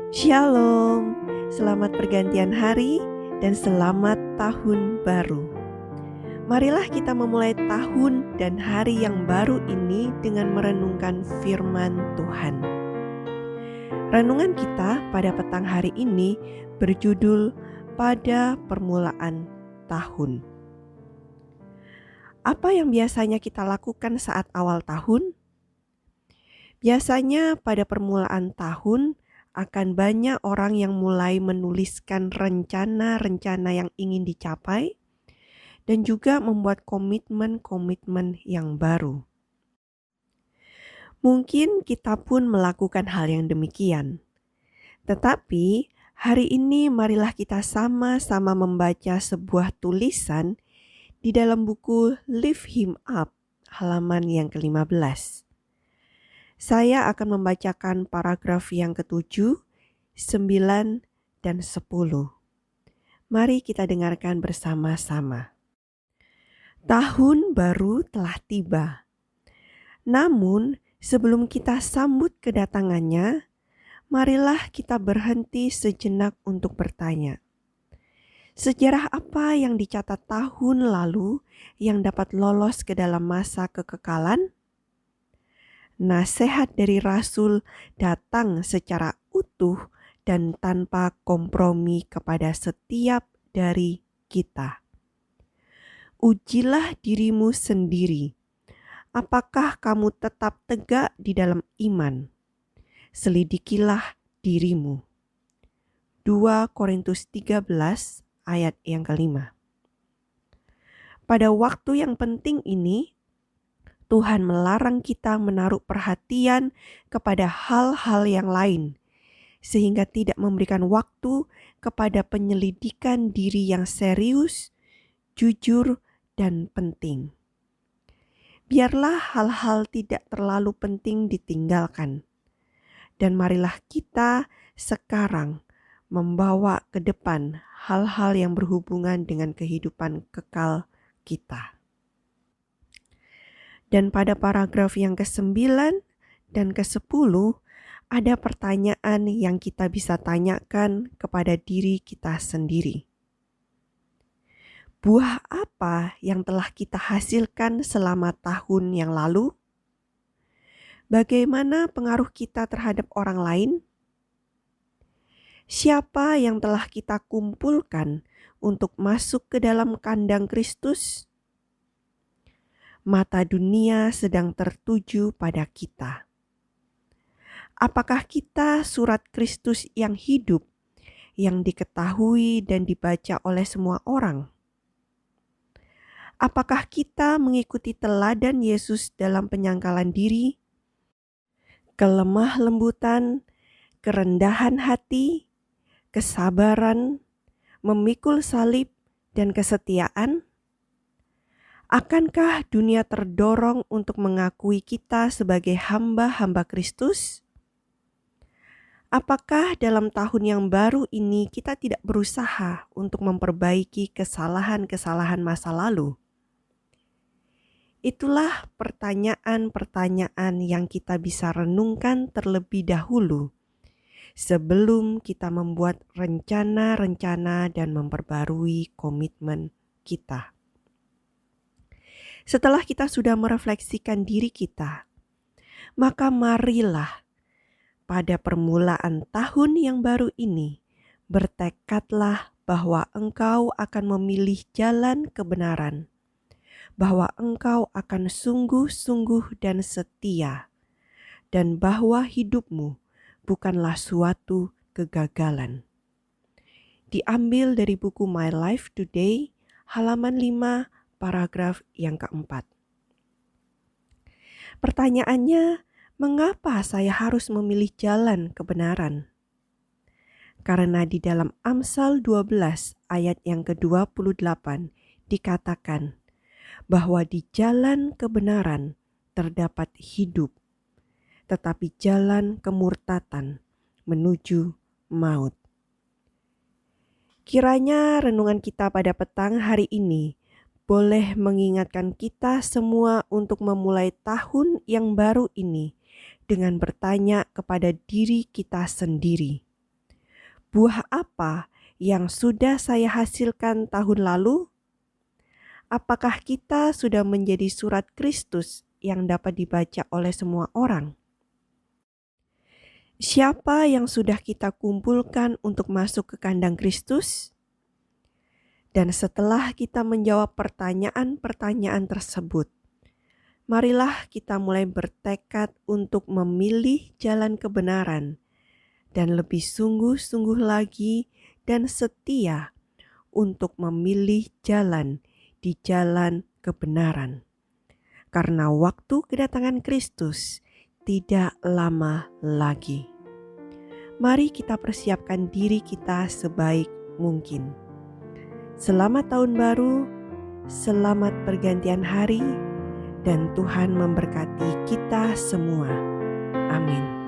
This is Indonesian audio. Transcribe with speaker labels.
Speaker 1: Shalom, selamat pergantian hari dan selamat tahun baru. Marilah kita memulai tahun dan hari yang baru ini dengan merenungkan firman Tuhan. Renungan kita pada petang hari ini berjudul Pada Permulaan Tahun. Apa yang biasanya kita lakukan saat awal tahun? Biasanya pada permulaan tahun akan banyak orang yang mulai menuliskan rencana-rencana yang ingin dicapai dan juga membuat komitmen-komitmen yang baru. Mungkin kita pun melakukan hal yang demikian. Tetapi hari ini marilah kita sama-sama membaca sebuah tulisan di dalam buku Lift Him Up halaman yang ke-15. Saya akan membacakan paragraf yang ke-7, 9, dan 10. Mari kita dengarkan bersama-sama. Tahun baru telah tiba. Namun, sebelum kita sambut kedatangannya, marilah kita berhenti sejenak untuk bertanya. Sejarah apa yang dicatat tahun lalu yang dapat lolos ke dalam masa kekekalan? Nasihat dari Rasul datang secara utuh dan tanpa kompromi kepada setiap dari kita. Ujilah dirimu sendiri. Apakah kamu tetap tegak di dalam iman? Selidikilah dirimu. 2 Korintus 13 ayat yang ke-5. Pada waktu yang penting ini, Tuhan melarang kita menaruh perhatian kepada hal-hal yang lain, sehingga tidak memberikan waktu kepada penyelidikan diri yang serius, jujur, dan penting. Biarlah hal-hal tidak terlalu penting ditinggalkan, dan marilah kita sekarang membawa ke depan hal-hal yang berhubungan dengan kehidupan kekal kita. Dan pada paragraf yang ke-9 dan ke-10 ada pertanyaan yang kita bisa tanyakan kepada diri kita sendiri. Buah apa yang telah kita hasilkan selama tahun yang lalu? Bagaimana pengaruh kita terhadap orang lain? Siapa yang telah kita kumpulkan untuk masuk ke dalam kandang Kristus? Mata dunia sedang tertuju pada kita. Apakah kita surat Kristus yang hidup, yang diketahui dan dibaca oleh semua orang? Apakah kita mengikuti teladan Yesus dalam penyangkalan diri, kelemah lembutan, kerendahan hati, kesabaran, memikul salib, dan kesetiaan? Akankah dunia terdorong untuk mengakui kita sebagai hamba-hamba Kristus? Apakah dalam tahun yang baru ini kita tidak berusaha untuk memperbaiki kesalahan-kesalahan masa lalu? Itulah pertanyaan-pertanyaan yang kita bisa renungkan terlebih dahulu sebelum kita membuat rencana-rencana dan memperbarui komitmen kita. Setelah kita sudah merefleksikan diri kita, maka marilah pada permulaan tahun yang baru ini bertekadlah bahwa engkau akan memilih jalan kebenaran, bahwa engkau akan sungguh-sungguh dan setia, dan bahwa hidupmu bukanlah suatu kegagalan. Diambil dari buku My Life Today, halaman 5, paragraf yang ke-4. Pertanyaannya, mengapa saya harus memilih jalan kebenaran? Karena di dalam Amsal 12 ayat yang ke-28 dikatakan bahwa di jalan kebenaran terdapat hidup, tetapi jalan kemurtatan menuju maut. Kiranya renungan kita pada petang hari ini boleh mengingatkan kita semua untuk memulai tahun yang baru ini dengan bertanya kepada diri kita sendiri. buah apa yang sudah saya hasilkan tahun lalu? Apakah kita sudah menjadi surat Kristus yang dapat dibaca oleh semua orang? Siapa yang sudah kita kumpulkan untuk masuk ke kandang Kristus? Dan setelah kita menjawab pertanyaan-pertanyaan tersebut, marilah kita mulai bertekad untuk memilih jalan kebenaran dan lebih sungguh-sungguh lagi dan setia untuk memilih jalan di jalan kebenaran. Karena waktu kedatangan Kristus tidak lama lagi. Mari kita persiapkan diri kita sebaik mungkin. Selamat tahun baru, selamat pergantian hari, dan Tuhan memberkati kita semua. Amin.